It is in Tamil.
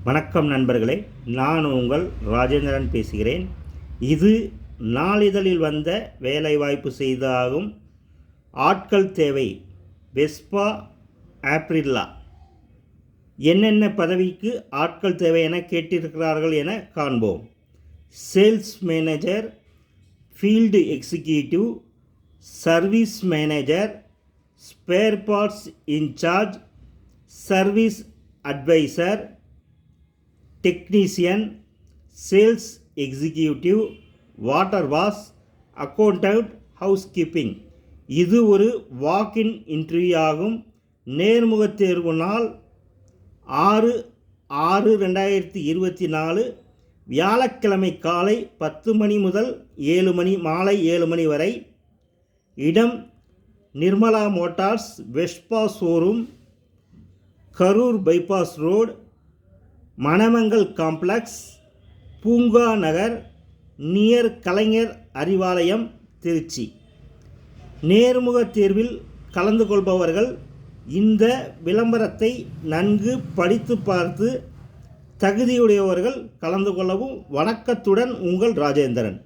வணக்கம் நண்பர்களே, நான் உங்கள் ராஜேந்திரன் பேசுகிறேன். இது நாளிதழில் வந்த வேலைவாய்ப்பு செய்தாகும் ஆட்கள் தேவை வெஸ்பா ஆப்ரில்லா என்னென்ன பதவிக்கு ஆட்கள் தேவை என கேட்டிருக்கிறார்கள் என காண்போம். Sales manager, field executive, service manager, spare parts in charge, service advisor, technician, sales executive, water wash, accountant, housekeeping. இது ஒரு வாக்கின் இன்டர்வியூ ஆகும். நேர்முகத் தேர்வு நாள் 6/6/2024 வியாழக்கிழமை காலை 10 மணி முதல் மாலை 7 மணி வரை. இடம் Nirmala Motors, Vespa showroom, Karur bypass road, Manamangal complex, Poonga Nagar, near Kalaignar Arivalayam, Trichy. நேர்முகத் தேர்வில் கலந்து கொள்பவர்கள் இந்த விளம்பரத்தை நன்கு படித்து பார்த்து தகுதியுடையவர்கள் கலந்து கொள்ளவும். வணக்கத்துடன் உங்கள் ராஜேந்திரன்.